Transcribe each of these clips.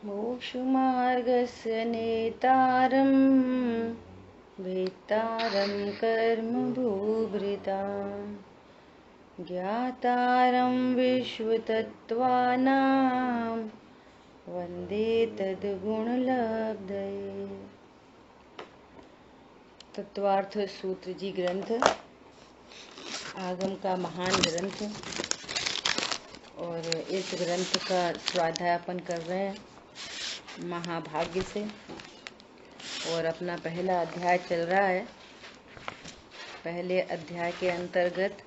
मोक्षमार्गस्य नेतारं वेत्तारं कर्मभूभृतां ज्ञातारं विश्वतत्त्वानां वन्दे तद्गुणलब्धये। तत्वार्थ सूत्र जी ग्रंथ आगम का महान ग्रंथ, और इस ग्रंथ का स्वाध्यायपन कर रहे हैं महाभाग्य से, और अपना पहला अध्याय चल रहा है। पहले अध्याय के अंतर्गत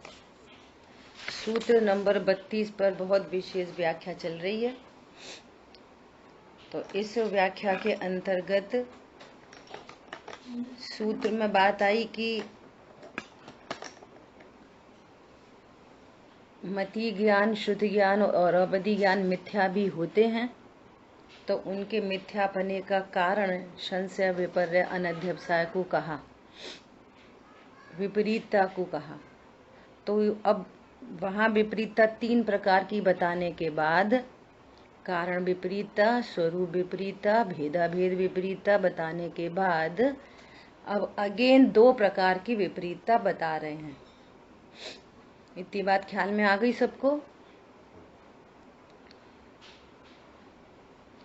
सूत्र नंबर 32 पर बहुत विशेष व्याख्या चल रही है। तो इस व्याख्या के अंतर्गत सूत्र में बात आई कि मति ज्ञान, शुद्ध ज्ञान और अवधि ज्ञान मिथ्या भी होते हैं, तो उनके मिथ्यापने का कारण संशय, विपर्य, अनध्यवसाय को कहा, विपरीतता को कहा। तो अब वहाँ विपरीतता 3 प्रकार की बताने के बाद, कारण विपरीतता, स्वरूप विपरीतता, भेदाभेद विपरीतता बताने के बाद अब अगेन 2 प्रकार की विपरीतता बता रहे हैं। इतनी बात ख्याल में आ गई सबको?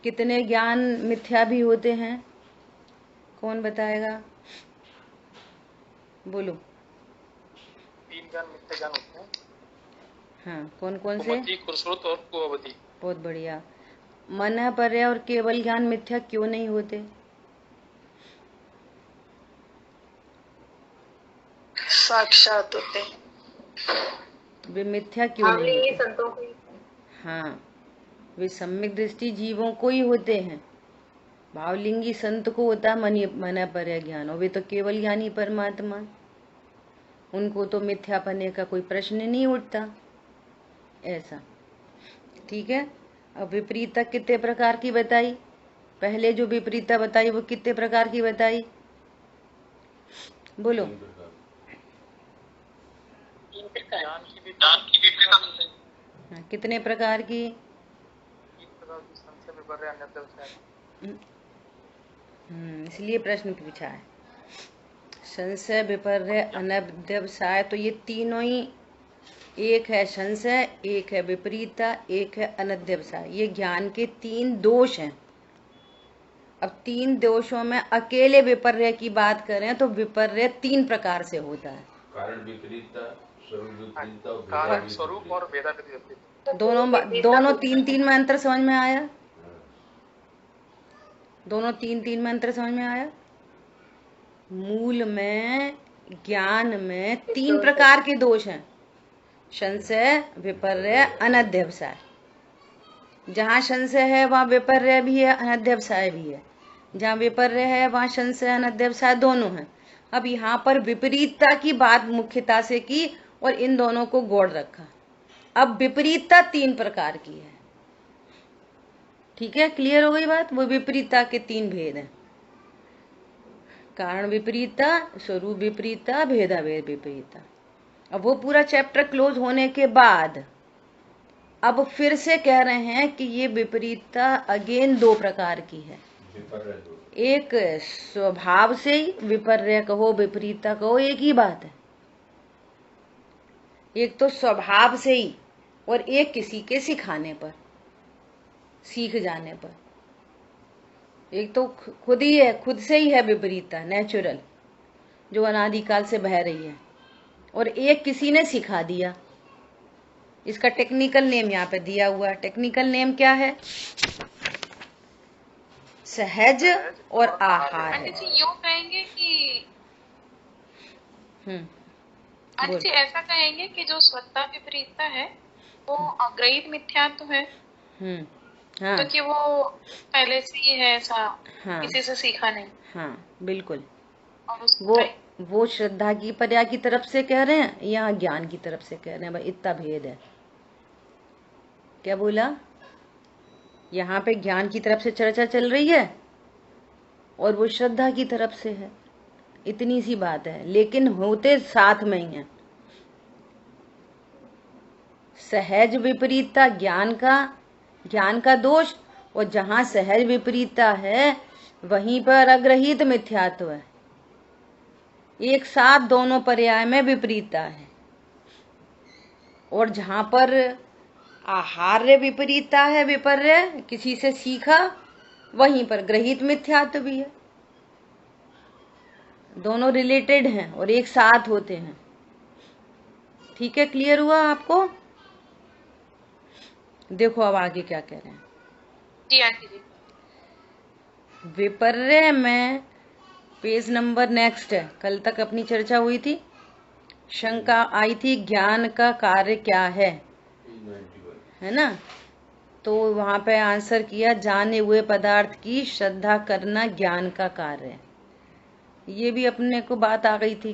कितने ज्ञान मिथ्या भी होते हैं? कौन बताएगा? बोलो। 3 ज्ञान मिथ्या ज्ञान होते हैं। हाँ, कौन कौन से? कुमति, कुश्रुत और कुअवधि। बहुत बढ़िया। मन, पर्य और केवल ज्ञान मिथ्या क्यों नहीं होते? साक्षात होते हैं। वे मिथ्या क्यों नहीं होते? संतों को। हाँ, वे सम्यक दृष्टि जीवों को ही होते हैं। भावलिंगी संत को होता है मन पर्य ज्ञान, और वे तो केवल ज्ञानी परमात्मा, उनको तो मिथ्यापने का कोई प्रश्न नहीं उठता। ऐसा ठीक है। अब विपरीतता कितने प्रकार की बताई? पहले जो विपरीतता बताई वो कितने प्रकार की बताई? बोलो। हाँ, कितने प्रकार की? इसलिए प्रश्न पूछा है। संशय, विपर्य, अनध्यवसाय, तो ये तीनों ही, एक है संशय, एक है विपरीतता, एक है अनध्यवसाय। ये ज्ञान के 3 दोष हैं। अब 3 दोषों में अकेले विपर्य की बात करें तो विपर्य 3 प्रकार से होता है। कारण विपरीतता, स्वरूप विपरीतता और भेदाभेद विपरीतता। दोनों 3 में अंतर समझ में आया? दोनों 3 में अंतर समझ में आया? मूल में, ज्ञान में 3 प्रकार के दोष हैं: संशय, विपर्य, अनध्यवसाय। जहाँ संशय है वहाँ विपर्य भी है, अनध्यवसाय भी है। जहाँ विपर्य है वहाँ संशय, अनध्यवसाय दोनों हैं। अब यहाँ पर विपरीतता की बात मुख्यता से की और इन दोनों को जोड़ रखा। अब विपरीतता 3 प्रकार की है। ठीक है, क्लियर हो गई बात? वो विपरीतता के 3 भेद हैं: कारण विपरीतता, स्वरूप विपरीतता, भेदाभेद विपरीतता। अब वो पूरा चैप्टर क्लोज होने के बाद अब फिर से कह रहे हैं कि ये विपरीतता अगेन 2 प्रकार की है। एक स्वभाव से ही, विपर्य कहो विपरीतता कहो एक ही बात है। एक तो स्वभाव से ही, और एक किसी के सिखाने पर, सीख जाने पर। एक तो खुद ही है, खुद से ही है विपरीतता, नेचुरल, जो अनादिकाल से बह रही है, और एक किसी ने सिखा दिया। इसका टेक्निकल नेम यहाँ पे दिया हुआ है। टेक्निकल नेम क्या है? सहज और आहार है। यूँ कहेंगे कि जी ऐसा कहेंगे कि जो स्वतः विपरीतता है वो अग्रहित मिथ्यात्व है। हाँ, तो कि वो पहले से ही है ऐसा। हाँ, किसी से सीखा नहीं। हाँ बिल्कुल। और वो श्रद्धा की पर्या की तरफ से कह रहे हैं, यहाँ ज्ञान की तरफ से कह रहे हैं। भाई इतना भेद है। क्या बोला? यहाँ पे ज्ञान की तरफ से चर्चा चल रही है और वो श्रद्धा की तरफ से है। इतनी सी बात है, लेकिन होते साथ में ही है। सहज विपरीतता ज्ञान का दोष, और जहां सहज विपरीतता है वहीं पर अग्रहित मिथ्यात्व है। एक साथ दोनों पर्याय में विपरीतता है। और जहां पर आहार्य विपरीतता है, विपर्य किसी से सीखा, वहीं पर ग्रहित मिथ्यात्व भी है। दोनों रिलेटेड हैं और एक साथ होते हैं। ठीक है, क्लियर हुआ आपको? देखो अब आगे क्या कह रहे हैं। जी आंटी जी। विपर्य में पेज नंबर नेक्स्ट है, कल तक अपनी चर्चा हुई थी। शंका आई थी ज्ञान का कार्य क्या है ना? तो वहां पे आंसर किया, जाने हुए पदार्थ की श्रद्धा करना ज्ञान का कार्य है। ये भी अपने को बात आ गई थी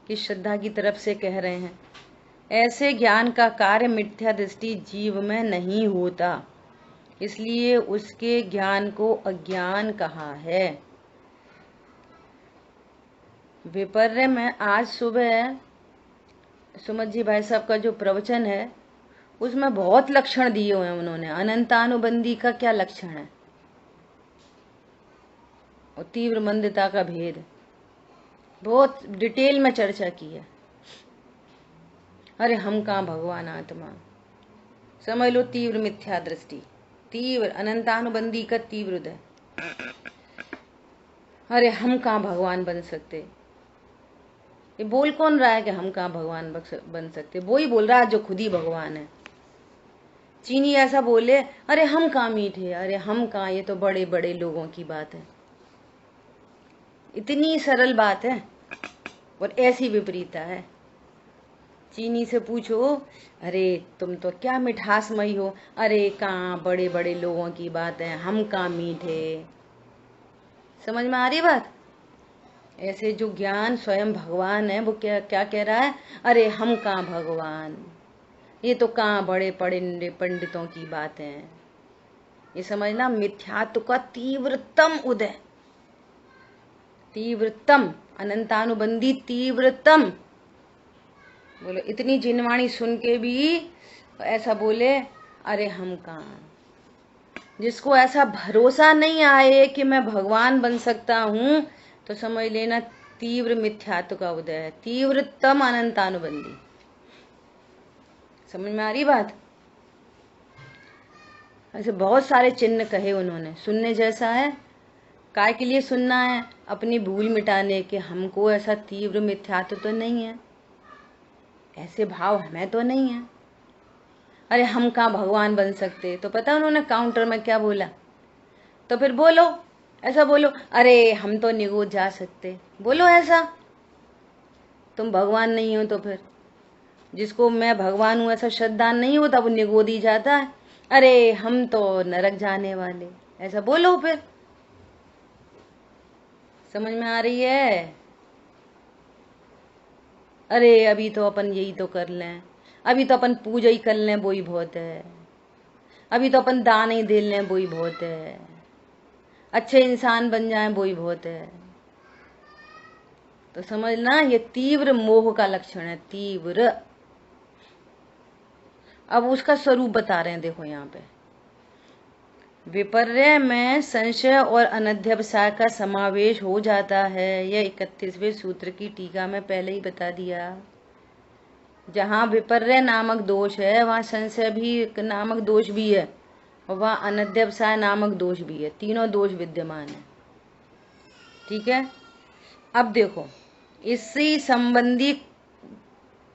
कि श्रद्धा की तरफ से कह रहे हैं। ऐसे ज्ञान का कार्य मिथ्या दृष्टि जीव में नहीं होता, इसलिए उसके ज्ञान को अज्ञान कहा है। विपर्य में आज सुबह सुमत जी भाई साहब का जो प्रवचन है उसमें बहुत लक्षण दिए हुए हैं उन्होंने। अनंतानुबंधी का क्या लक्षण है और तीव्र मंदता का भेद बहुत डिटेल में चर्चा की है। अरे हम कहाँ भगवान आत्मा, समझ लो तीव्र मिथ्या दृष्टि, तीव्र अनंतानुबंधी का तीव्र उदय। अरे हम कहाँ भगवान बन सकते। ये बोल कौन रहा है कि हम कहाँ भगवान बन सकते? वो ही बोल रहा है जो खुद ही भगवान है। चीनी ऐसा बोले, अरे हम कहाँ मीठे, अरे हम कहाँ, ये तो बड़े बड़े लोगों की बात है। इतनी सरल बात है और ऐसी विपरीतता है। चीनी से पूछो, अरे तुम तो क्या मिठासमयी हो, अरे कहाँ बड़े बड़े लोगों की बात है, हम कहाँ मीठे। समझ में आ रही बात? ऐसे जो ज्ञान स्वयं भगवान है वो क्या क्या कह रहा है, अरे हम कहाँ भगवान, ये तो कहाँ बड़े पढ़े पंडितों की बात है। ये समझना मिथ्यात्व का तीव्रतम उदय, तीव्रतम अनंतानुबंधी तीव्रतम। बोलो इतनी जिनवाणी सुन के भी ऐसा बोले, अरे हम कहाँ। जिसको ऐसा भरोसा नहीं आए कि मैं भगवान बन सकता हूं, तो समझ लेना तीव्र मिथ्यात्व का उदय है, तीव्रतम अनंतानुबंधी। समझ में आ रही बात? ऐसे बहुत सारे चिन्ह कहे उन्होंने, सुनने जैसा है। काय के लिए सुनना है? अपनी भूल मिटाने के। हमको ऐसा तीव्र मिथ्यात्व तो नहीं है, ऐसे भाव हमें तो नहीं है। अरे हम कहाँ भगवान बन सकते। तो पता उन्होंने काउंटर में क्या बोला? तो फिर बोलो, ऐसा बोलो, अरे हम तो निगोद जा सकते। बोलो ऐसा, तुम भगवान नहीं हो तो फिर जिसको मैं भगवान हूं ऐसा श्रद्धा नहीं होता वो निगोद ही जाता है। अरे हम तो नरक जाने वाले, ऐसा बोलो फिर। समझ में आ रही है? अरे अभी तो अपन यही तो कर लें, अभी तो अपन पूजा ही कर लें, वो ही बहुत है। अभी तो अपन दान ही दे लें, वो ही बहुत है। अच्छे इंसान बन जाएं, वो ही बहुत है। तो समझना ये तीव्र मोह का लक्षण है, तीव्र। अब उसका स्वरूप बता रहे हैं, देखो यहाँ पे। विपर्य में संशय और अनध्यवसाय का समावेश हो जाता है। यह 31वें सूत्र की टीका में पहले ही बता दिया। जहाँ विपर्य नामक दोष है वहाँ संशय भी नामक दोष भी है और वहाँ अनध्यवसाय नामक दोष भी है। तीनों दोष विद्यमान है। ठीक है, अब देखो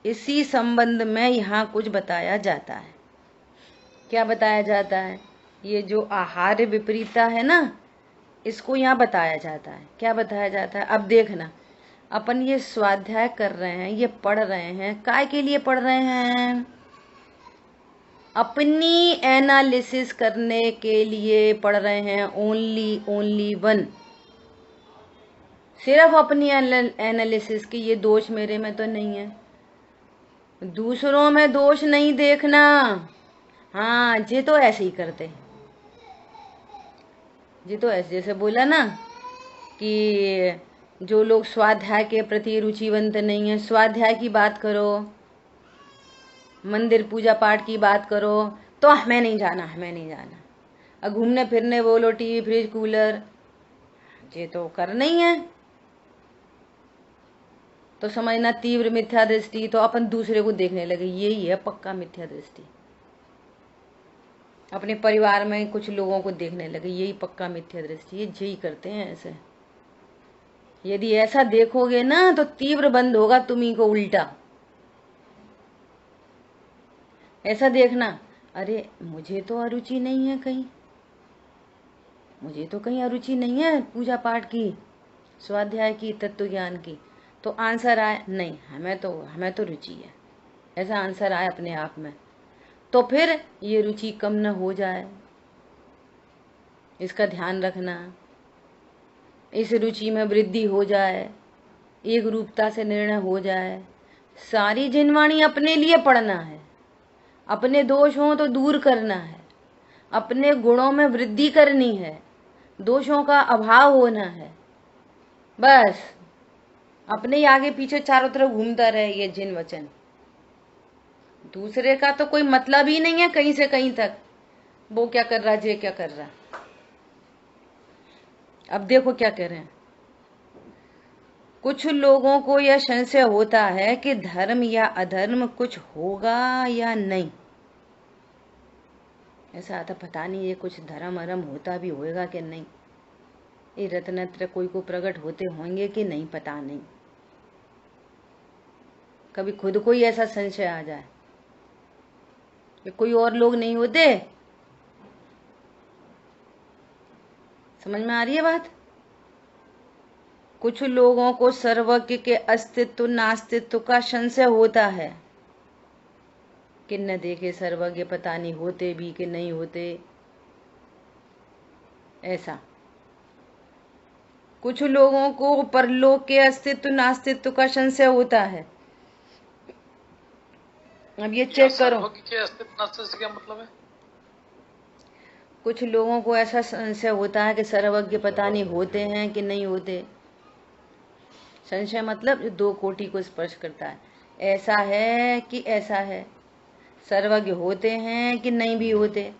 इसी संबंध में यहाँ कुछ बताया जाता है। क्या बताया जाता है? ये जो आहार्य विपरीतता है ना, इसको यहाँ बताया जाता है। क्या बताया जाता है? अब देखना, अपन ये स्वाध्याय कर रहे हैं, ये पढ़ रहे हैं, काय के लिए पढ़ रहे हैं? अपनी एनालिसिस करने के लिए पढ़ रहे हैं। ओनली वन, सिर्फ अपनी एनालिसिस की। ये दोष मेरे में तो नहीं है, दूसरों में दोष नहीं देखना। हाँ, ये तो ऐसे ही करते, ये तो ऐसे, जैसे बोला ना कि जो लोग स्वाध्याय के प्रति रुचिवंत नहीं है, स्वाध्याय की बात करो, मंदिर पूजा पाठ की बात करो, तो हमें नहीं जाना, हमें नहीं जाना। और घूमने फिरने बोलो टीवी फ्रिज कूलर, ये तो करना ही है। तो समझना तीव्र मिथ्या दृष्टि, तो अपन दूसरे को देखने लगे, यही है पक्का मिथ्या दृष्टि। अपने परिवार में कुछ लोगों को देखने लगे, यही पक्का मिथ्या दृष्टि है। यही करते हैं ऐसे। यदि ऐसा देखोगे ना तो तीव्र बंद होगा तुम्ही को उल्टा। ऐसा देखना, अरे मुझे तो अरुचि नहीं है कहीं, मुझे तो कहीं अरुचि नहीं है पूजा पाठ की, स्वाध्याय की, तत्व ज्ञान की। तो आंसर आए नहीं, हमें तो रुचि है, ऐसा आंसर आए अपने आप में। तो फिर ये रुचि कम न हो जाए, इसका ध्यान रखना। इस रुचि में वृद्धि हो जाए, एक रूपता से निर्णय हो जाए। सारी जिनवाणी अपने लिए पढ़ना है, अपने दोष हों तो दूर करना है, अपने गुणों में वृद्धि करनी है, दोषों का अभाव होना है। बस अपने ही आगे पीछे चारों तरफ घूमता रहे ये जिन वचन। दूसरे का तो कोई मतलब ही नहीं है कहीं से कहीं तक, वो क्या कर रहा, ये क्या कर रहा। अब देखो क्या कह रहे हैं। कुछ लोगों को यह संशय होता है कि धर्म या अधर्म कुछ होगा या नहीं। ऐसा आता पता नहीं ये कुछ धर्म अरम होता भी होएगा कि नहीं, ये रत्नत्र कोई को प्रकट होते होंगे कि नहीं, पता नहीं। कभी खुद को ही ऐसा संशय आ जाए कि कोई और लोग नहीं होते। समझ में आ रही है बात। कुछ लोगों को सर्वज्ञ के अस्तित्व नास्तित्व का संशय होता है कि न देखे सर्वज्ञ पता नहीं होते भी कि नहीं होते। ऐसा कुछ लोगों को परलोक के अस्तित्व नास्तित्व का संशय होता है। अब ये चेक करो, के अस्तित्व नास्तित्व से क्या मतलब है? कुछ लोगों को ऐसा संशय होता है कि सर्वज्ञ पता नहीं होते हैं कि नहीं होते। संशय मतलब जो दो कोटि को स्पर्श करता है, ऐसा है कि ऐसा है, सर्वज्ञ होते हैं कि नहीं भी होते,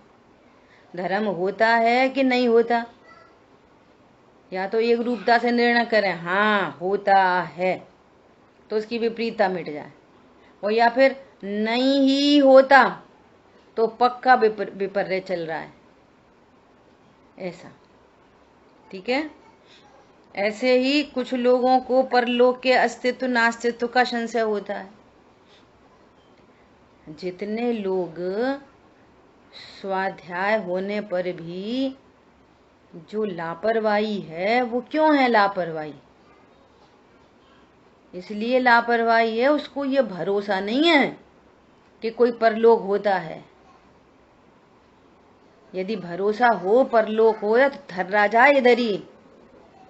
धर्म होता है कि नहीं होता। या तो एक रूपता से निर्णय करें हाँ होता है तो उसकी विपरीतता मिट जाए, और या फिर नहीं ही होता तो पक्का विपर्य चल रहा है। ऐसा ठीक है। ऐसे ही कुछ लोगों को परलोक के अस्तित्व नास्तित्व का संशय होता है। जितने लोग स्वाध्याय होने पर भी जो लापरवाही है, वो क्यों है लापरवाही? इसलिए लापरवाही है, उसको ये भरोसा नहीं है कि कोई परलोक होता है। यदि भरोसा हो परलोक हो तो थर्रा जाए इधर ही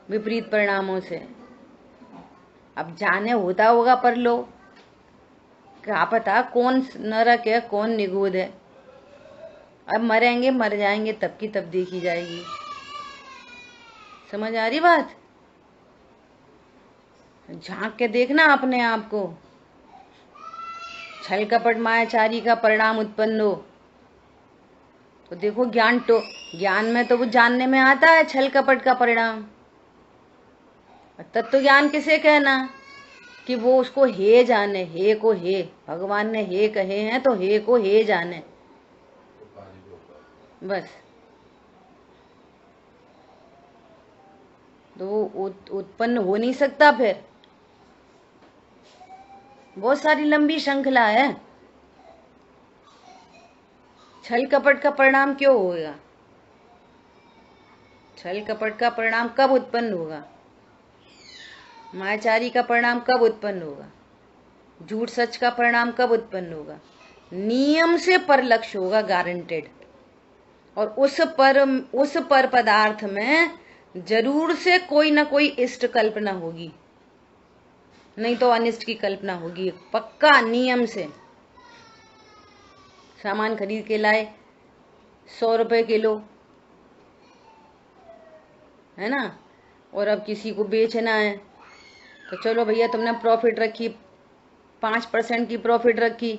विपरीत परिणामों से। अब जाने होता होगा परलोक, क्या पता कौन नरक है कौन निगोद है। अब मरेंगे मर जाएंगे तब की तब देखी जाएगी। समझ आ रही बात। झांक के देखना अपने आप को। छल कपट मायाचारी का परिणाम उत्पन्न हो तो देखो ज्ञान में तो वो जानने में आता है छल कपट का परिणाम। तत्व ज्ञान किसे कहना कि वो उसको हे जाने, हे को हे, भगवान ने हे कहे हैं तो हे को हे जाने। बस तो उत्पन्न हो नहीं सकता। फिर बहुत सारी लंबी श्रृंखला है। छल कपट का परिणाम क्यों होगा? छल कपट का परिणाम कब उत्पन्न होगा? मायाचारी का परिणाम कब उत्पन्न होगा? झूठ सच का परिणाम कब उत्पन्न होगा? नियम से परलक्ष्य होगा, गारंटेड। और उस पर पदार्थ में जरूर से कोई ना कोई इष्ट कल्पना होगी, नहीं तो अनिष्ट की कल्पना होगी। पक्का नियम से। सामान खरीद के लाए 100 रुपए किलो, है ना, और अब किसी को बेचना है तो चलो भैया तुमने प्रॉफिट रखी, 5% की प्रॉफिट रखी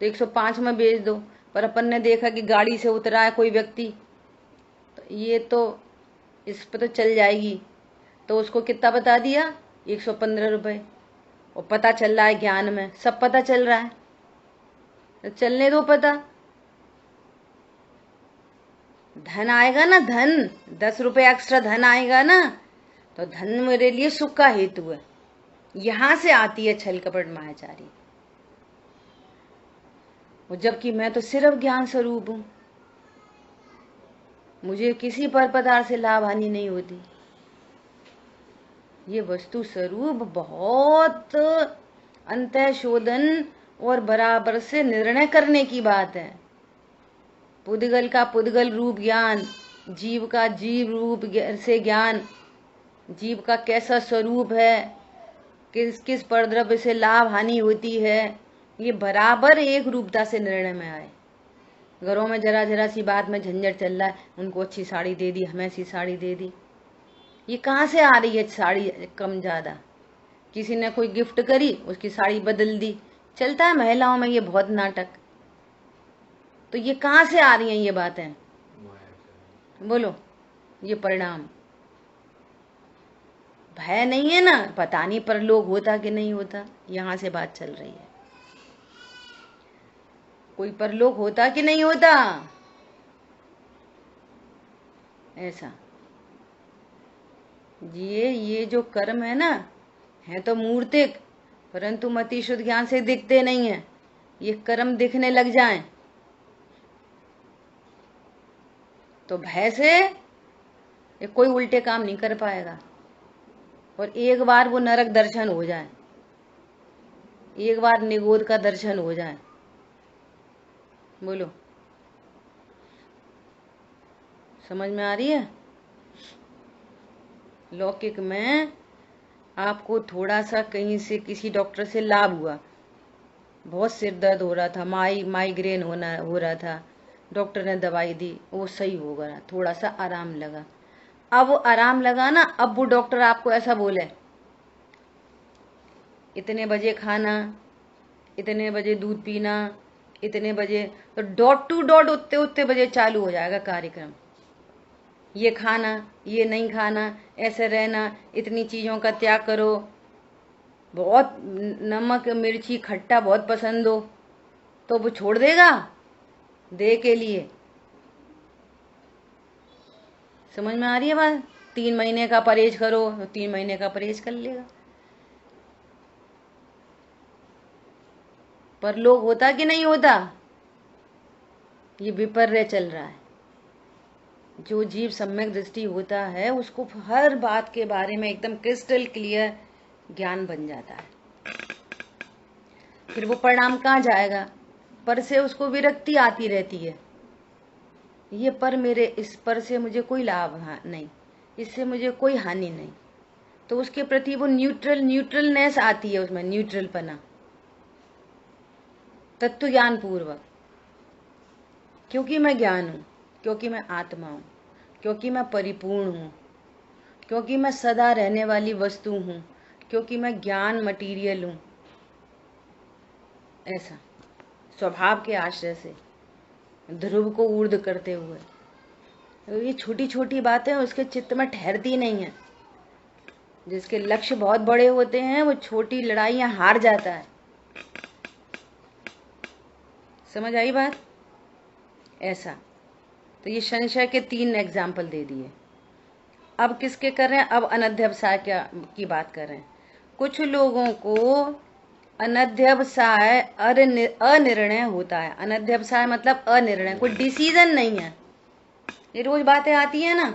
तो 105 में बेच दो। पर अपन ने देखा कि गाड़ी से उतरा है कोई व्यक्ति तो ये तो इस पर तो चल जाएगी। तो उसको कितना बता दिया? 115 रुपए। और पता चल रहा है ज्ञान में, सब पता चल रहा है, तो चलने दो पता। धन आएगा ना, धन 10 रुपए एक्स्ट्रा धन आएगा ना, तो धन मेरे लिए सुख का हेतु है। यहां से आती है छल कपट मायाचारी। और जबकि मैं तो सिर्फ ज्ञान स्वरूप हूं, मुझे किसी पर पदार्थ से लाभ हानि नहीं होती। ये वस्तु स्वरूप बहुत अंतः शोधन और बराबर से निर्णय करने की बात है। पुद्गल का पुद्गल रूप ज्ञान, जीव का जीव रूप से ज्ञान, जीव का कैसा स्वरूप है, किस किस परद्रव्य से लाभ हानि होती है, ये बराबर एक रूपता से निर्णय में आए। घरों में जरा जरा सी बात में झंझट चल रहा है, उनको अच्छी साड़ी दे दी, हमें ऐसी साड़ी दे दी। ये कहाँ से आ रही है साड़ी कम ज्यादा? किसी ने कोई गिफ्ट करी, उसकी साड़ी बदल दी। चलता है महिलाओं में ये बहुत नाटक। तो ये कहाँ से आ रही हैं ये बातें? बोलो, ये परिणाम। भय नहीं है ना, पता नहीं परलोक होता कि नहीं होता, यहां से बात चल रही है। कोई परलोक होता कि नहीं होता, ऐसा। ये जो कर्म है ना, है तो मूर्तिक, परंतु मति शुद्ध ज्ञान से दिखते नहीं है। ये कर्म दिखने लग जाएं तो भय से ये कोई उल्टे काम नहीं कर पाएगा। और एक बार वो नरक दर्शन हो जाए, एक बार निगोद का दर्शन हो जाए, बोलो समझ में आ रही है? लौकिक में आपको थोड़ा सा कहीं से किसी डॉक्टर से लाभ हुआ, बहुत सिर दर्द हो रहा था, माइग्रेन हो रहा था, डॉक्टर ने दवाई दी, वो सही हो गया, थोड़ा सा आराम लगा। अब आराम लगा ना, अब वो डॉक्टर आपको ऐसा बोले इतने बजे खाना, इतने बजे दूध पीना, इतने बजे, तो डॉट टू डॉट उतने उतने बजे चालू हो जाएगा कार्यक्रम। ये खाना, ये नहीं खाना, ऐसे रहना, इतनी चीजों का त्याग करो, बहुत नमक मिर्ची खट्टा बहुत पसंद हो तो वो छोड़ देगा देह के लिए। समझ में आ रही है बात? 3 महीने का परहेज करो तो 3 महीने का परहेज कर लेगा। पर लोग होता कि नहीं होता? ये विपर्य चल रहा है। जो जीव सम्यक दृष्टि होता है उसको हर बात के बारे में एकदम क्रिस्टल क्लियर ज्ञान बन जाता है। फिर वो परिणाम कहाँ जाएगा? पर से उसको विरक्ति आती रहती है। ये पर मेरे, इस पर से मुझे कोई लाभ नहीं, इससे मुझे कोई हानि नहीं, तो उसके प्रति वो न्यूट्रलनेस आती है, उसमें न्यूट्रलपना, तत्व ज्ञान पूर्वक। क्योंकि मैं ज्ञान हूं, क्योंकि मैं आत्मा हूं, क्योंकि मैं परिपूर्ण हूं, क्योंकि मैं सदा रहने वाली वस्तु हूं, क्योंकि मैं ज्ञान मटीरियल हूं। ऐसा स्वभाव के आश्रय से ध्रुव को ऊर्ध्व करते हुए, तो ये छोटी छोटी बातें उसके चित्त में ठहरती नहीं है। जिसके लक्ष्य बहुत बड़े होते हैं वो छोटी लड़ाइयां हार जाता है। समझ आई बात? ऐसा। तो ये संशय के 3 एग्जाम्पल दे दिए। अब किसके कर रहे हैं? अब अनध्यवसाय की बात कर रहे हैं। कुछ लोगों को अनध्यवसाय अनिर्णय होता है। अनध्यवसाय मतलब अनिर्णय, कोई डिसीजन नहीं है। ये रोज बातें आती है ना,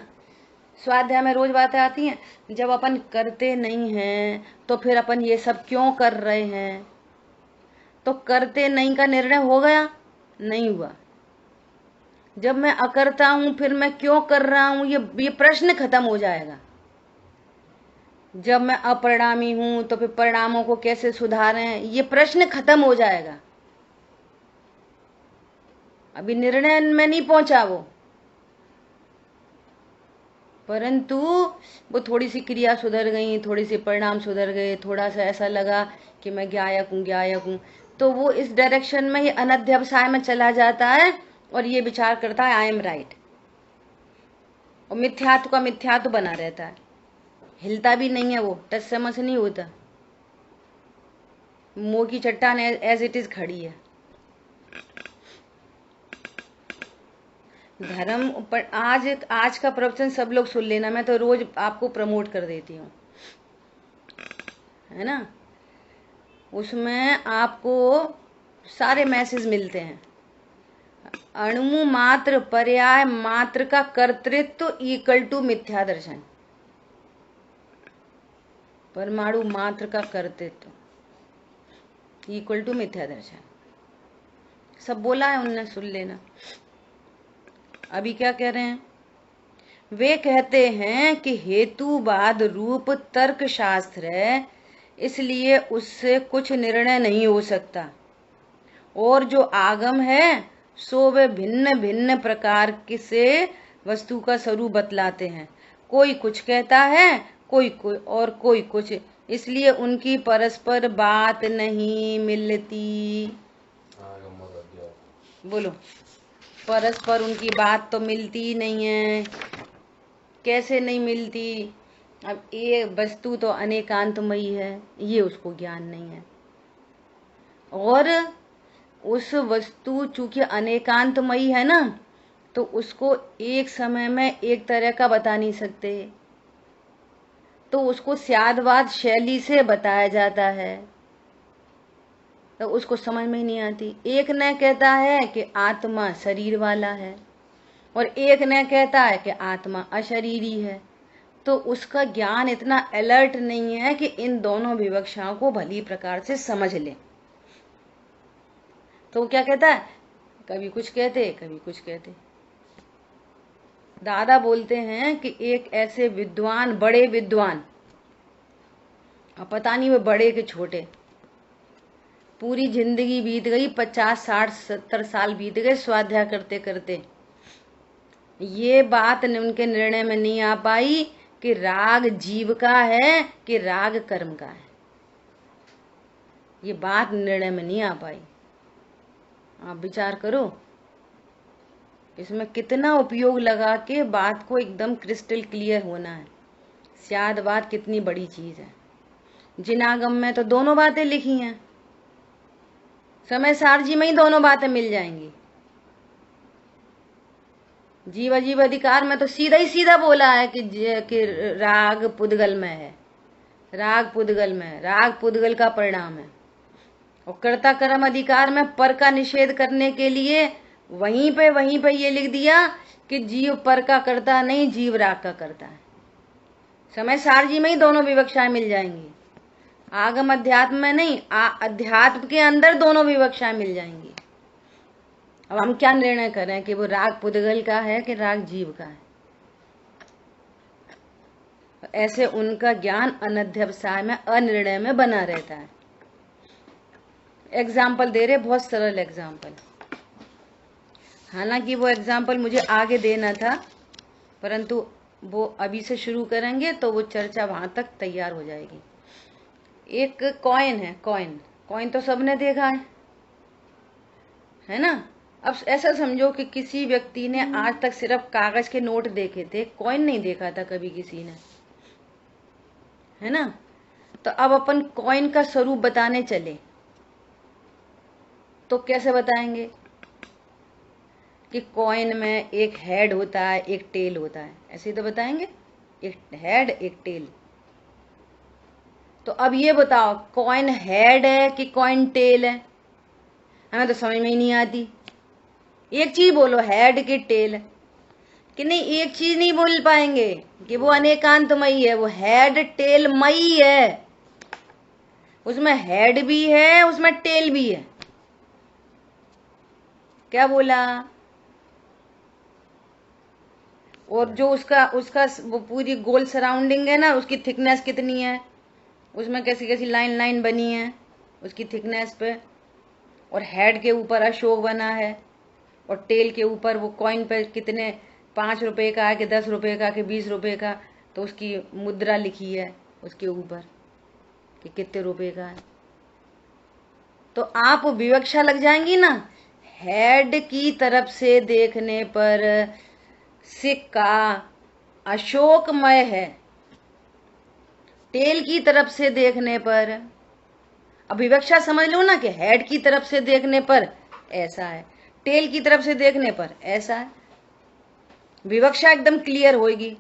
स्वाध्याय में रोज बातें आती हैं, जब अपन करते नहीं हैं तो फिर अपन ये सब क्यों कर रहे हैं? तो करते नहीं का निर्णय हो गया? नहीं हुआ। जब मैं अकर्ता हूं फिर मैं क्यों कर रहा हूं, ये प्रश्न खत्म हो जाएगा। जब मैं अपरिणामी हूं तो फिर परिणामों को कैसे सुधारें, ये प्रश्न खत्म हो जाएगा। अभी निर्णय में नहीं पहुंचा वो, परंतु वो थोड़ी सी क्रिया सुधर गई, थोड़ी सी परिणाम सुधर गए, थोड़ा सा ऐसा लगा कि मैं ज्ञायक हूं, तो वो इस डायरेक्शन में ही अनध्यवसाय में चला जाता है और ये विचार करता है आई एम राइट। और मिथ्यात्व का मिथ्यात्व बना रहता है, हिलता भी नहीं है, वो टच से मस नहीं होता, मुंह की चट्टान एज इट इज खड़ी है। धर्म पर आज का प्रवचन सब लोग सुन लेना, मैं तो रोज आपको प्रमोट कर देती हूँ, है ना। उसमें आपको सारे मैसेज मिलते हैं। अणु मात्र पर्याय मात्र का कर्तृत्व इक्वल टू मिथ्या दर्शन। परमाणु मात्र का कर्तृत्व इक्वल टू मिथ्या दर्शन, सब बोला है उनने, सुन लेना। अभी क्या कह रहे हैं, वे कहते हैं कि हेतुवाद रूप तर्क शास्त्र है, इसलिए उससे कुछ निर्णय नहीं हो सकता, और जो आगम है सो वे भिन्न भिन्न प्रकार से वस्तु का स्वरूप बतलाते हैं। कोई कुछ कहता है, कोई और कोई कुछ, इसलिए उनकी परस्पर बात नहीं मिलती। बोलो, परस्पर उनकी बात तो मिलती ही नहीं है। कैसे नहीं मिलती? अब ये वस्तु तो अनेकांतमयी है, ये उसको ज्ञान नहीं है, और उस वस्तु चूंकि अनेकांतमयी है ना, तो उसको एक समय में एक तरह का बता नहीं सकते, तो उसको स्यादवाद शैली से बताया जाता है, तो उसको समझ में ही नहीं आती। एक ने कहता है कि आत्मा शरीर वाला है, और एक ने कहता है कि आत्मा अशरीरी है, तो उसका ज्ञान इतना अलर्ट नहीं है कि इन दोनों विवक्षाओं को भली प्रकार से समझ ले। तो वो क्या कहता है, कभी कुछ कहते कभी कुछ कहते। दादा बोलते हैं कि एक ऐसे विद्वान, बड़े विद्वान, अब पता नहीं वे बड़े के छोटे, पूरी जिंदगी बीत गई, 50, 60, 70 साल बीत गए स्वाध्याय करते करते, ये बात उनके निर्णय में नहीं आ पाई कि राग जीव का है कि राग कर्म का है। ये बात निर्णय में नहीं आ पाई। आप विचार करो, इसमें कितना उपयोग लगा के बात को एकदम क्रिस्टल क्लियर होना है। स्यादवाद कितनी बड़ी चीज है। जिनागम में तो दोनों बातें लिखी हैं, समय सारजी में ही दोनों बातें मिल जाएंगी। जीव अजीव अधिकार में तो सीधा ही सीधा बोला है कि राग पुद्गल में है, राग पुद्गल में है, राग पुद्गल का परिणाम है। और कर्ता कर्म अधिकार में पर का निषेध करने के लिए वहीं पे ये लिख दिया कि जीव पर का करता नहीं, जीव राग का करता है। समय सारजी में ही दोनों विवक्षाएं मिल जाएंगी, आगम अध्यात्म में नहीं, अध्यात्म के अंदर दोनों विवक्षाएं मिल जाएंगी। अब हम क्या निर्णय करें कि वो राग पुद्गल का है कि राग जीव का है? ऐसे उनका ज्ञान अनध्यवसाय में, अनिर्णय में बना रहता है। एग्जाम्पल दे रहे, बहुत सरल एग्जाम्पल। हालांकि वो एग्जाम्पल मुझे आगे देना था, परंतु वो अभी से शुरू करेंगे तो वो चर्चा वहां तक तैयार हो जाएगी। एक कॉइन है, कॉइन तो सबने देखा है ना। अब ऐसा समझो कि किसी व्यक्ति ने आज तक सिर्फ कागज के नोट देखे थे, कॉइन नहीं देखा था कभी किसी ने, है ना। तो अब अपन कॉइन का स्वरूप बताने चले तो कैसे बताएंगे कि कॉइन में एक हेड होता है, एक टेल होता है, ऐसे ही तो बताएंगे, एक हेड एक टेल। तो अब ये बताओ, कॉइन हेड है कि कॉइन टेल है? हमें तो समझ में ही नहीं आती। एक चीज बोलो, हेड की टेल, कि नहीं, एक चीज नहीं बोल पाएंगे कि वो अनेकांतमयी है, वो हेड टेल मई है, उसमें हेड भी है, उसमें टेल भी है। क्या बोला? और जो उसका वो पूरी गोल सराउंडिंग है ना, उसकी थिकनेस कितनी है, उसमें कैसी कैसी लाइन लाइन बनी है उसकी थिकनेस पे, और हेड के ऊपर अशोक बना है, और टेल के ऊपर वो कॉइन पे कितने 5 रुपए का है कि 10 रुपए का कि 20 रुपए का, तो उसकी मुद्रा लिखी है उसके ऊपर कि कितने रुपए का है। तो आप विवक्षा लग जाएंगी ना। हेड की तरफ से देखने पर सिक्का अशोकमय है। टेल की तरफ से देखने पर, अब विवक्षा समझ लो ना कि हेड की तरफ से देखने पर ऐसा है, टेल की तरफ से देखने पर ऐसा है। विवक्षा एकदम क्लियर होगी।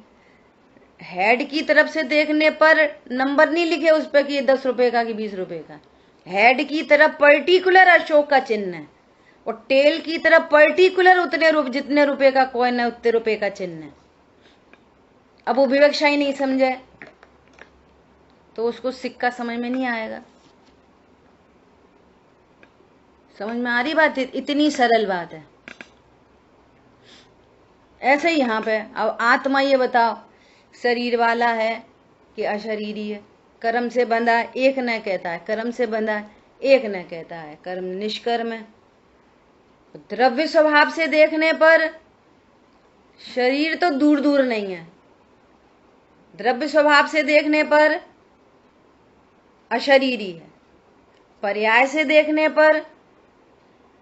हेड की तरफ से देखने पर नंबर नहीं लिखे उस पर कि ये 10 रुपए का कि 20 रुपए का। हेड की तरफ पर्टिकुलर अशोक का चिन्ह है और टेल की तरफ पर्टिकुलर उतने जितने रुपए का कॉइन है उतने रुपए का चिन्ह है। अब वो विवक्षा ही नहीं समझे तो उसको सिक्का समझ में नहीं आएगा। समझ में आ रही बात? इतनी सरल बात है। ऐसे ही यहाँ पे अब आत्मा ये बताओ, शरीर वाला है कि अशरीरी है? कर्म से बंधा है, एक न कहता है। कर्म से बंधा है, एक न कहता है। कर्म निष्कर्म है। द्रव्य स्वभाव से देखने पर शरीर तो दूर दूर नहीं है। द्रव्य स्वभाव से देखने पर अशरीरी है। पर्याय से देखने पर,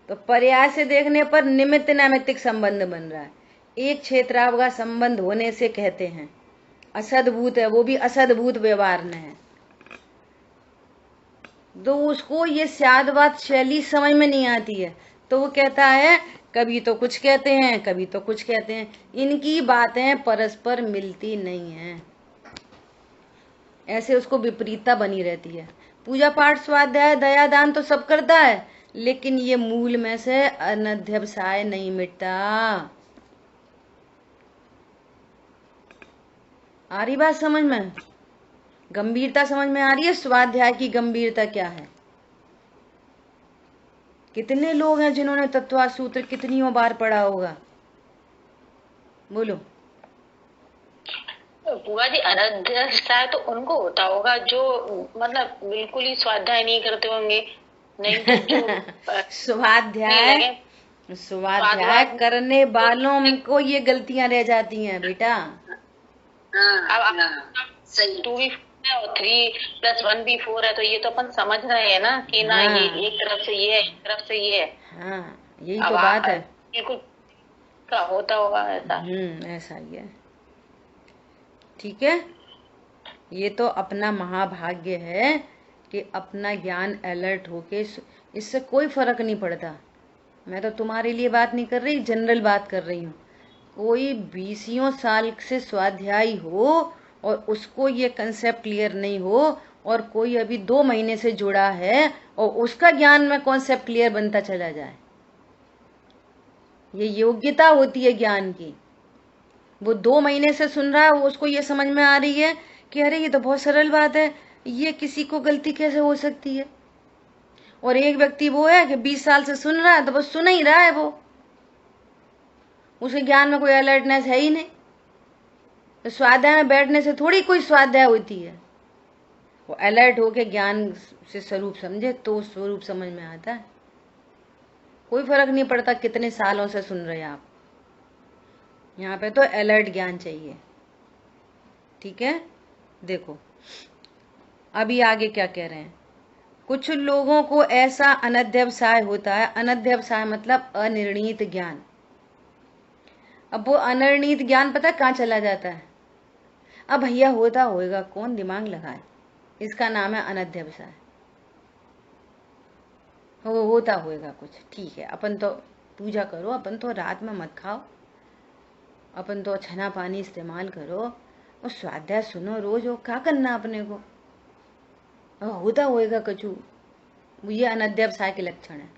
तो पर्याय से देखने पर निमित्त नैमित्तिक संबंध बन रहा है। एक क्षेत्रावगा संबंध होने से कहते हैं असद्भूत है, वो भी असद्भूत व्यवहार न है। तो उसको ये स्यादवाद शैली समझ में नहीं आती है तो वो कहता है कभी तो कुछ कहते हैं कभी तो कुछ कहते हैं। इनकी बातें परस्पर मिलती नहीं हैं। ऐसे उसको विपरीतता बनी रहती है। पूजा पाठ स्वाध्याय दया दान तो सब करता है लेकिन ये मूल में से अनध्यवसाय नहीं मिटता। आ रही बात समझ में? गंभीरता समझ में आ रही है? स्वाध्याय की गंभीरता क्या है? कितने लोग हैं जिन्होंने तत्वार्थ सूत्र कितनियों बार पढ़ा होगा? बोलो। बुआ जी, अनध्यवसाय तो उनको होता होगा जो मतलब बिल्कुल ही स्वाध्याय नहीं करते होंगे। नहीं तो जो स्वाध्याय करने वालों को ये गलतियां रह जाती हैं बेटा। अब 2 और 3+1 भी 4 है तो ये तो अपन समझ रहे हैं ना कि ना ये एक तरफ से ये है एक तरफ से ये है। हाँ, यही तो बात है। बिल्कुल का होता होगा ऐसा। ऐसा ही है। ठीक है, ये तो अपना महाभाग्य है कि अपना ज्ञान अलर्ट होके, इससे कोई फर्क नहीं पड़ता। मैं तो तुम्हारे लिए बात नहीं कर रही, जनरल बात कर रही हूँ। कोई 20 साल से स्वाध्यायी हो और उसको ये कंसेप्ट क्लियर नहीं हो और कोई अभी 2 महीने से जुड़ा है और उसका ज्ञान में कॉन्सेप्ट क्लियर बनता चला जाए, ये योग्यता होती है ज्ञान की। वो 2 महीने से सुन रहा है, वो उसको ये समझ में आ रही है कि अरे ये तो बहुत सरल बात है, ये किसी को गलती कैसे हो सकती है। और एक व्यक्ति वो है कि 20 साल से सुन रहा है तो बस सुन ही रहा है, वो उसके ज्ञान में कोई अलर्टनेस है ही नहीं। तो स्वाध्याय में बैठने से थोड़ी कोई स्वाध्याय होती है। वो अलर्ट होके ज्ञान से स्वरूप समझे तो स्वरूप समझ में आता है। कोई फर्क नहीं पड़ता कितने सालों से सुन रहे हैं आप, यहाँ पे तो अलर्ट ज्ञान चाहिए। ठीक है, देखो अभी आगे क्या कह रहे हैं। कुछ लोगों को ऐसा अनध्यवसाय होता है। अनध्यवसाय मतलब अनिर्णीत ज्ञान। अब वो अनिर्णीत ज्ञान पता कहाँ चला जाता है? अब भैया होता होएगा, कौन दिमाग लगाए, इसका नाम है अनध्यवसाय। वो होता होएगा कुछ, ठीक है। अपन तो पूजा करो, अपन तो रात में मत खाओ, अपन तो छना पानी इस्तेमाल करो और स्वाध्याय सुनो रोज। वो क्या करना अपने को? होता होएगा कछु। ये अनध्यवसाय के लक्षण है।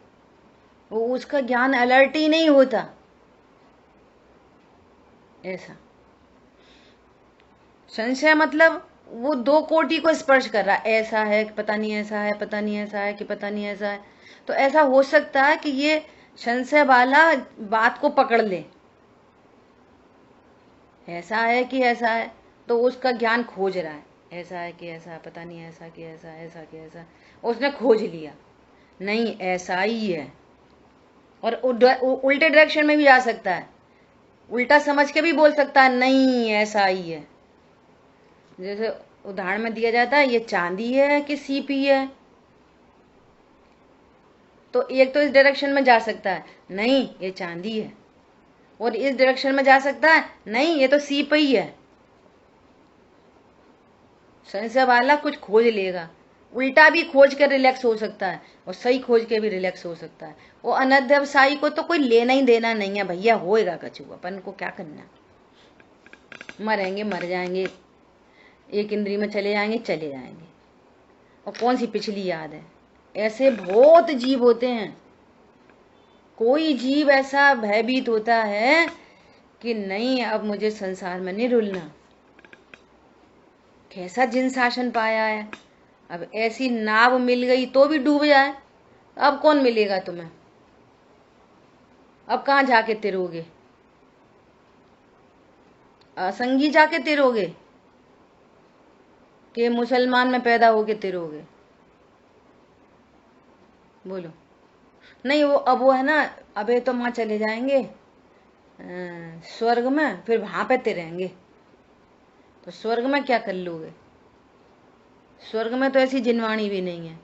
वो उसका ज्ञान अलर्ट ही नहीं होता। ऐसा संशय मतलब वो 2 कोटि को स्पर्श कर रहा है। ऐसा है कि पता नहीं ऐसा है, पता नहीं ऐसा है कि पता नहीं ऐसा है। तो ऐसा हो सकता है कि ये संशय वाला बात को पकड़ ले, ऐसा है कि ऐसा है, तो उसका ज्ञान खोज रहा है। ऐसा है कि ऐसा, पता नहीं ऐसा कि ऐसा, ऐसा कि ऐसा। उसने खोज लिया, नहीं ऐसा ही है। और उल्टे डायरेक्शन में भी जा सकता है, उल्टा समझ के भी बोल सकता है नहीं ऐसा ही है। जैसे उदाहरण में दिया जाता है ये चांदी है कि सीपी है, तो एक तो इस डायरेक्शन में जा सकता है नहीं ये चांदी है, और इस डायरेक्शन में जा सकता है नहीं ये तो सीपी है। संशय वाला कुछ खोज लेगा, उल्टा भी खोज कर रिलैक्स हो सकता है और सही खोज के भी रिलैक्स हो सकता है। वो अनध्यवसायी को तो कोई लेना ही देना नहीं है भैया, होएगा कछु, अपन को क्या करना। मरेंगे मर जाएंगे, एक इंद्री में चले जाएंगे चले जाएंगे, और कौन सी पिछली याद है। ऐसे बहुत जीव होते हैं, कोई जीव ऐसा भयभीत होता है कि नहीं अब मुझे संसार में नहीं रुलना। कैसा जिन शासन पाया है, अब ऐसी नाव मिल गई तो भी डूब जाए, अब कौन मिलेगा तुम्हें, अब कहाँ जाके तिरोगे, असंगी जाके तिरोगे कि मुसलमान में पैदा होके तिरोगे, बोलो। नहीं वो है ना, अबे तो वहां चले जाएंगे स्वर्ग में, फिर वहां पे तिरेंगे। तो स्वर्ग में क्या कर लोगे, स्वर्ग में तो ऐसी जिनवाणी भी नहीं है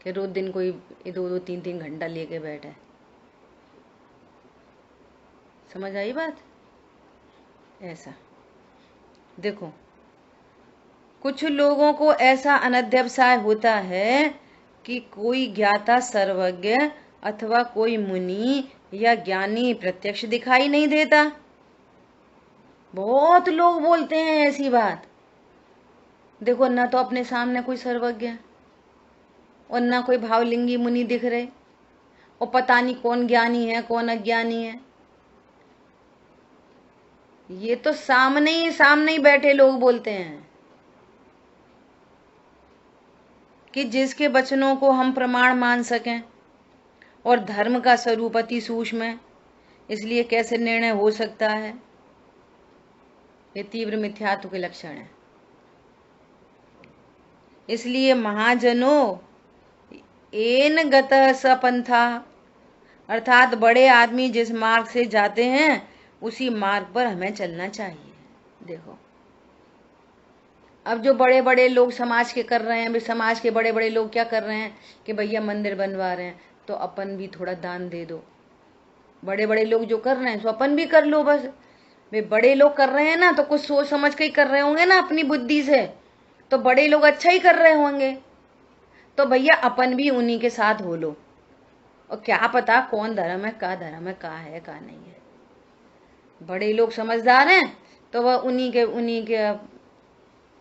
कि रोज दिन कोई 2-2 3-3 घंटा लेके बैठे। समझ आई बात। ऐसा देखो, कुछ लोगों को ऐसा अनध्यवसाय होता है कि कोई ज्ञाता सर्वज्ञ अथवा कोई मुनि या ज्ञानी प्रत्यक्ष दिखाई नहीं देता। बहुत लोग बोलते हैं ऐसी बात, देखो ना तो अपने सामने कोई सर्वज्ञ और ना कोई भावलिंगी मुनि दिख रहे, और पता नहीं कौन ज्ञानी है कौन अज्ञानी है। ये तो सामने ही बैठे लोग बोलते हैं कि जिसके वचनों को हम प्रमाण मान सकें, और धर्म का स्वरूप अति सूक्ष्म है, इसलिए कैसे निर्णय हो सकता है। ये तीव्र मिथ्यात्व के लक्षण है। इसलिए महाजनों एन गतः सपंथा, अर्थात बड़े आदमी जिस मार्ग से जाते हैं उसी मार्ग पर हमें चलना चाहिए। देखो अब जो बड़े बड़े लोग समाज के कर रहे हैं, भाई समाज के बड़े बड़े लोग क्या कर रहे हैं कि भैया मंदिर बनवा रहे हैं तो अपन भी थोड़ा दान दे दो। बड़े बड़े लोग जो कर रहे हैं तो अपन भी कर लो बस। भाई बड़े लोग कर रहे हैं ना तो कुछ सोच समझ के ही कर रहे होंगे ना अपनी बुद्धि से, तो बड़े लोग अच्छा ही कर रहे होंगे, तो भैया अपन भी उन्हीं के साथ हो लो। और क्या पता कौन धर्म है का है का नहीं है। बड़े लोग समझदार हैं तो वह उन्हीं के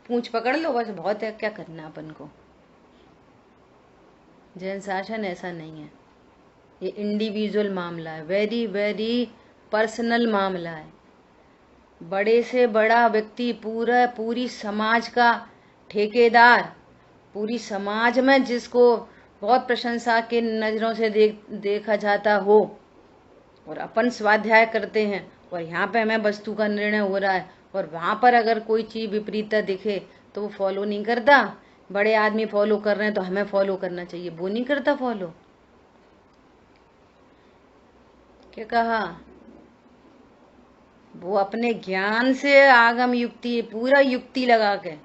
पूंछ पकड़ लो बस, बहुत है, क्या करना अपन को। जैन शासन ऐसा नहीं है, ये इंडिविजुअल मामला है, वेरी वेरी पर्सनल मामला है। बड़े से बड़ा व्यक्ति पूरी समाज का ठेकेदार, पूरी समाज में जिसको बहुत प्रशंसा के नजरों से देखा जाता हो, और अपन स्वाध्याय करते हैं और यहाँ पे हमें वस्तु का निर्णय हो रहा है, और वहां पर अगर कोई चीज विपरीत दिखे तो वो फॉलो नहीं करता। बड़े आदमी फॉलो कर रहे हैं तो हमें फॉलो करना चाहिए, वो नहीं करता फॉलो। क्या कहा, वो अपने ज्ञान से आगम युक्ति, पूरा युक्ति लगा के।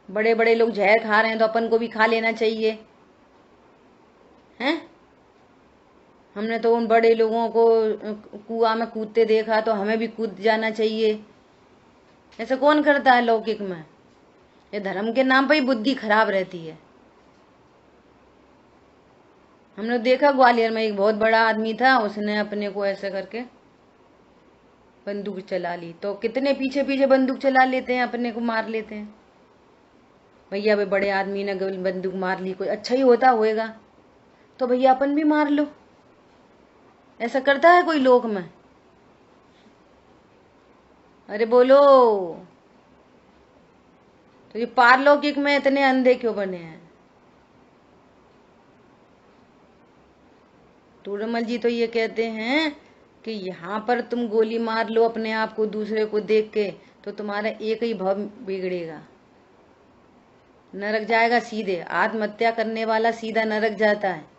बड़े बड़े लोग जहर खा रहे हैं तो अपन को भी खा लेना चाहिए, हैं? हमने तो उन बड़े लोगों को कुआं में कूदते देखा तो हमें भी कूद जाना चाहिए। ऐसा कौन करता है लौकिक में। ये धर्म के नाम पर ही बुद्धि खराब रहती है। हमने देखा ग्वालियर में एक बहुत बड़ा आदमी था, उसने अपने को ऐसे करके बंदूक चला ली, तो कितने पीछे पीछे बंदूक चला लेते हैं, अपने को मार लेते हैं। भैया वे बड़े आदमी ने बंदूक मार ली, कोई अच्छा ही होता होएगा तो भैया अपन भी मार लो। ऐसा करता है कोई लोक में? अरे बोलो, तो ये पारलौकिक में इतने अंधे क्यों बने हैं? टूडरमल जी तो ये कहते हैं कि यहाँ पर तुम गोली मार लो अपने आप को दूसरे को देख के तो तुम्हारा एक ही भाव बिगड़ेगा, नरक जाएगा सीधे। आत्महत्या करने वाला सीधा नरक जाता है।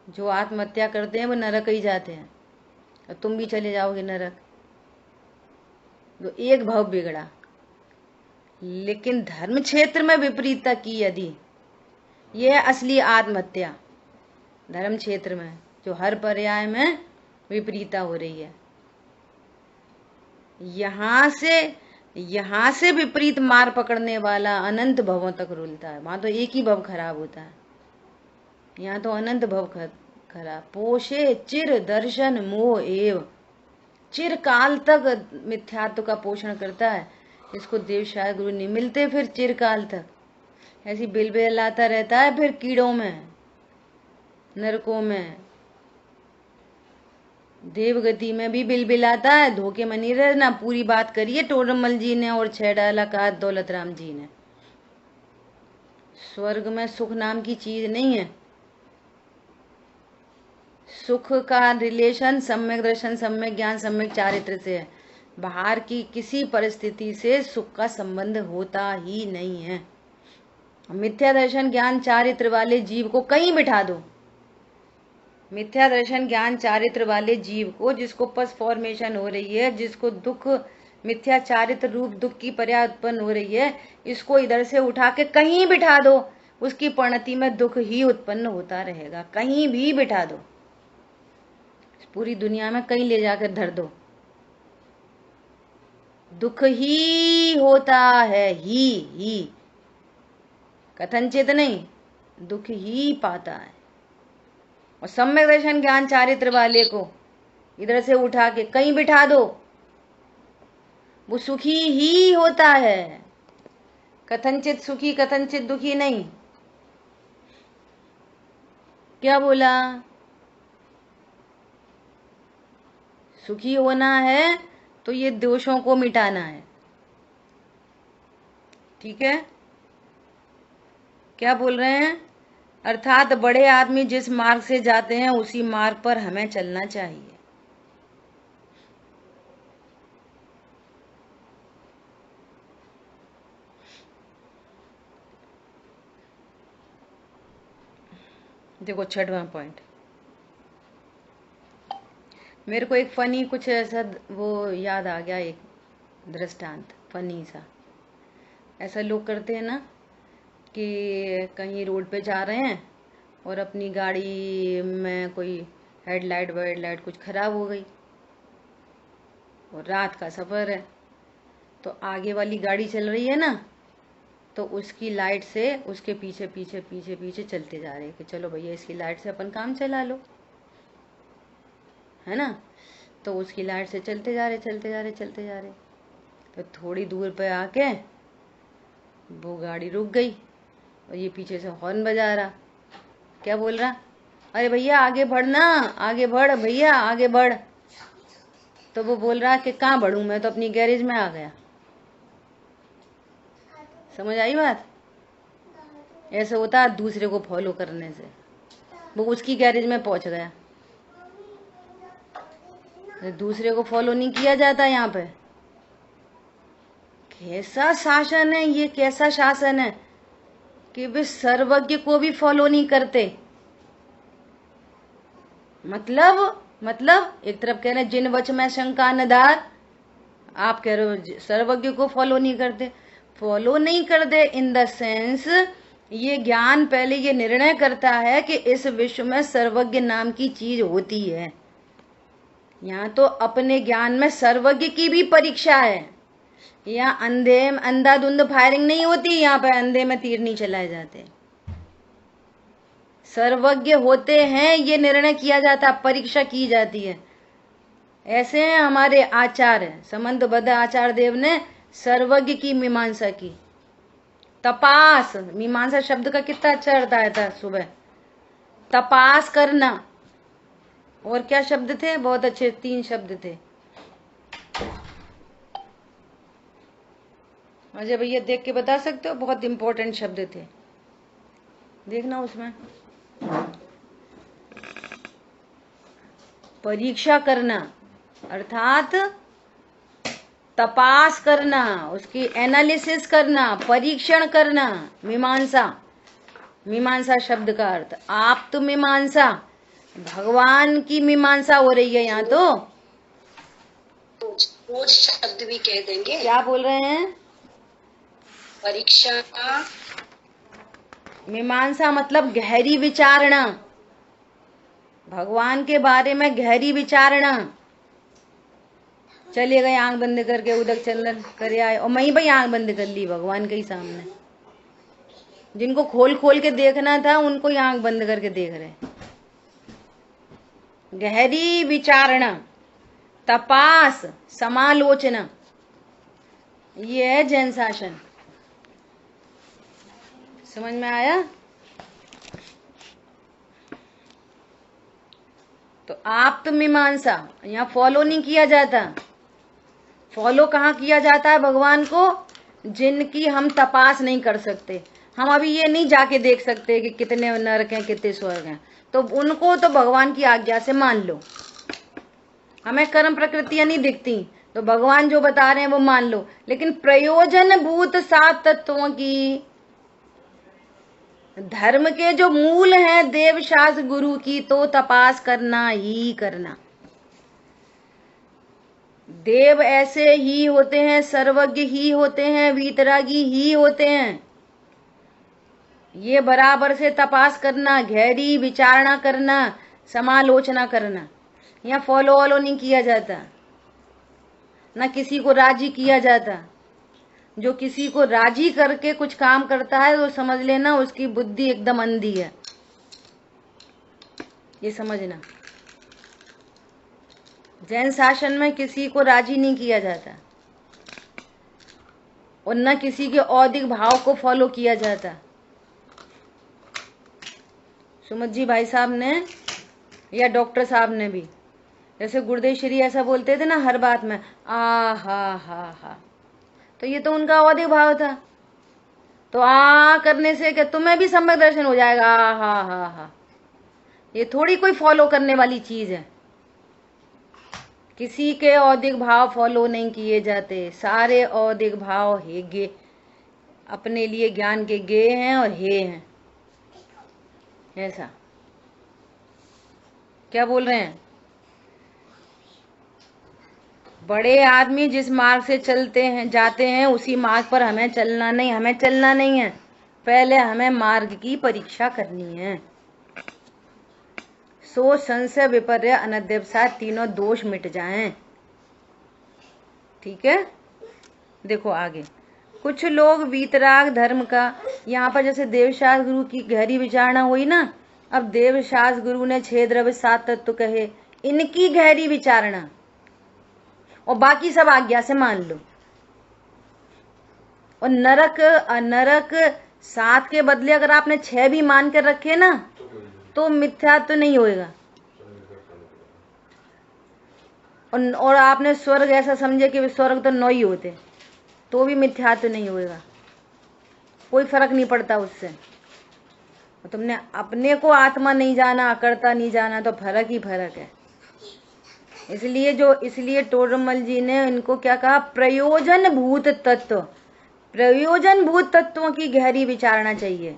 जो आत्महत्या करते हैं वो नरक ही जाते हैं, और तुम भी चले जाओगे नरक। तो एक भाव बिगड़ा। लेकिन धर्म क्षेत्र में विपरीतता की यदि, यह है असली आत्महत्या। धर्म क्षेत्र में जो हर पर्याय में विपरीतता हो रही है, यहाँ से विपरीत मार पकड़ने वाला अनंत भवों तक रुलता है। वहां तो एक ही भव खराब होता है, यहाँ तो अनंत भव खराब। पोषे चिर दर्शन मोह एव, चिरकाल तक मिथ्यात्व का पोषण करता है। इसको देव शायद गुरु नहीं मिलते, फिर चिरकाल तक ऐसी बिलबिलाता रहता है, फिर कीड़ों में, नरकों में, देवगति में भी बिलबिलाता है। धोखे में नहीं रहना। पूरी बात करिए टोडरमल जी ने और 6 डाला का दौलत राम जी ने। स्वर्ग में सुख नाम की चीज नहीं है। सुख का रिलेशन सम्यक दर्शन, सम्यक ज्ञान, सम्यक चारित्र से है। बाहर की किसी परिस्थिति से सुख का संबंध होता ही नहीं है। मिथ्या दर्शन ज्ञान चारित्र वाले जीव को कहीं बिठा दो, मिथ्या दर्शन ज्ञान चारित्र वाले जीव को, जिसको पस फॉर्मेशन हो रही है, जिसको दुख मिथ्या चारित्र रूप दुख की पर्याय उत्पन्न हो रही है, इसको इधर से उठा के कहीं बिठा दो, उसकी परिणति में दुख ही उत्पन्न होता रहेगा। कहीं भी बिठा दो, पूरी दुनिया में कहीं ले जाकर धर दो, दुख ही होता है। ही कथनचित नहीं, दुख ही पाता है। और सम्यक दर्शन ज्ञान चारित्र वाले को इधर से उठा के कहीं बिठा दो, वो सुखी ही होता है। कथनचित सुखी, कथनचित दुखी नहीं। क्या बोला? सुखी होना है तो ये दोषों को मिटाना है। ठीक है, क्या बोल रहे हैं? अर्थात बड़े आदमी जिस मार्ग से जाते हैं उसी मार्ग पर हमें चलना चाहिए। देखो 6वां पॉइंट, मेरे को एक फनी कुछ ऐसा वो याद आ गया, एक दृष्टांत फनी सा। ऐसा लोग करते हैं ना कि कहीं रोड पे जा रहे हैं और अपनी गाड़ी में कोई हेडलाइट कुछ खराब हो गई और रात का सफर है, तो आगे वाली गाड़ी चल रही है ना, तो उसकी लाइट से उसके पीछे पीछे पीछे पीछे चलते जा रहे हैं कि चलो भैया इसकी लाइट से अपन काम चला लो, है ना। तो उसकी लाइट से चलते जा रहे। तो थोड़ी दूर पे आके वो गाड़ी रुक गई और ये पीछे से हॉर्न बजा रहा। क्या बोल रहा? अरे भैया आगे बढ़ना, आगे बढ़ भैया, आगे बढ़। तो वो बोल रहा कि कहाँ बढ़ूं, मैं तो अपनी गैरेज में आ गया। समझ आई बात? ऐसे होता है दूसरे को फॉलो करने से। वो उसकी गैरेज में पहुंच गया, दूसरे को फॉलो नहीं किया जाता यहाँ पे। कैसा शासन है ये, कैसा शासन है कि वे सर्वज्ञ को भी फॉलो नहीं करते। मतलब एक तरफ कह रहे जिन वच में शंका न धार, आप कह रहे हो सर्वज्ञ को फॉलो नहीं करते। फॉलो नहीं करते इन द सेंस, ये ज्ञान पहले ये निर्णय करता है कि इस विश्व में सर्वज्ञ नाम की चीज होती है। यहाँ तो अपने ज्ञान में सर्वज्ञ की भी परीक्षा है। यहाँ अंधाधुंध फायरिंग नहीं होती, यहाँ पे अंधे में तीर नहीं चलाए जाते। सर्वज्ञ होते हैं ये निर्णय किया जाता, परीक्षा की जाती है। ऐसे हैं हमारे आचार्य, समंतबद्ध आचार्य देव ने सर्वज्ञ की मीमांसा की। तपास, मीमांसा शब्द का कितना अच्छा अर्थ आया था सुबह। तपास करना, और क्या शब्द थे? बहुत अच्छे 3 शब्द थे। अजय भैया देख के बता सकते हो? बहुत इंपॉर्टेंट शब्द थे, देखना उसमें। परीक्षा करना अर्थात तपास करना, उसकी एनालिसिस करना, परीक्षण करना। मीमांसा शब्द का अर्थ आप्त मीमांसा, भगवान की मीमांसा हो रही है यहाँ। तो खोज शब्द भी कह देंगे। क्या बोल रहे हैं? परीक्षा, मीमांसा मतलब गहरी विचारणा, भगवान के बारे में गहरी विचारणा। चले गए आंख बंद करके उदक चंदन करे आए, और मैं ही भाई आंख बंद कर ली भगवान के ही सामने। जिनको खोल खोल के देखना था उनको ही आंख बंद करके देख रहे। गहरी विचारणा, तपास, समालोचना, ये है जैन शासन। समझ में आया? तो आप्तमीमांसा यहाँ फॉलो नहीं किया जाता। फॉलो कहाँ किया जाता है भगवान को? जिनकी हम तपास नहीं कर सकते। हम अभी ये नहीं जाके देख सकते कि कितने नरक हैं कितने स्वर्ग हैं, तो उनको तो भगवान की आज्ञा से मान लो। हमें कर्म प्रकृतियां नहीं दिखती तो भगवान जो बता रहे हैं वो मान लो, लेकिन प्रयोजन भूत 7 तत्वों की, धर्म के जो मूल हैं देव शास्त्र गुरु की, तो तपास करना ही करना। देव ऐसे ही होते हैं, सर्वज्ञ ही होते हैं, वीतरागी ही होते हैं। ये बराबर से तपास करना, गहरी विचारणा करना, समालोचना करना। यहाँ फॉलो वॉलो नहीं किया जाता, ना किसी को राजी किया जाता। जो किसी को राजी करके कुछ काम करता है तो समझ लेना उसकी बुद्धि एकदम अंधी है, ये समझना। जैन शासन में किसी को राजी नहीं किया जाता और न किसी के औदिक भाव को फॉलो किया जाता। सुमत जी भाई साहब ने या डॉक्टर साहब ने भी, जैसे गुरुदेव श्री ऐसा बोलते थे ना हर बात में, आ हा, तो ये तो उनका औदिक भाव था। तो आ करने से क्या तुम्हें भी सम्यक दर्शन हो जाएगा? आ हा, ये थोड़ी कोई फॉलो करने वाली चीज है। किसी के औदिक भाव फॉलो नहीं किए जाते। सारे औदिक भाव हे गे, अपने लिए ज्ञान के गे हैं और हे हैं। ऐसा क्या बोल रहे हैं? बड़े आदमी जिस मार्ग से चलते हैं जाते हैं उसी मार्ग पर हमें चलना नहीं है। पहले हमें मार्ग की परीक्षा करनी है। सो संशय विपर्य अनध्यवसाय तीनों दोष मिट जाएं। ठीक है, देखो आगे। कुछ लोग वीतराग धर्म का, यहाँ पर जैसे देवशास्त्र गुरु की गहरी विचारणा हुई ना, अब देवशास्त्र गुरु ने 6 द्रव्य 7 तत्व कहे, इनकी गहरी विचारणा और बाकी सब आज्ञा से मान लो। और नरक अनरक 7 के बदले अगर आपने 6 भी मान कर रखे ना तो मिथ्या तो नहीं होएगा। और आपने स्वर्ग ऐसा समझे कि स्वर्ग तो 9 ही होते तो भी मिथ्या तो नहीं होएगा। कोई फर्क नहीं पड़ता उससे। तुमने अपने को आत्मा नहीं जाना, अकर्ता नहीं जाना, तो फर्क ही फर्क है। इसलिए टोडरमल जी ने इनको क्या कहा? प्रयोजन भूत तत्व। प्रयोजन भूत तत्वों की गहरी विचारणा चाहिए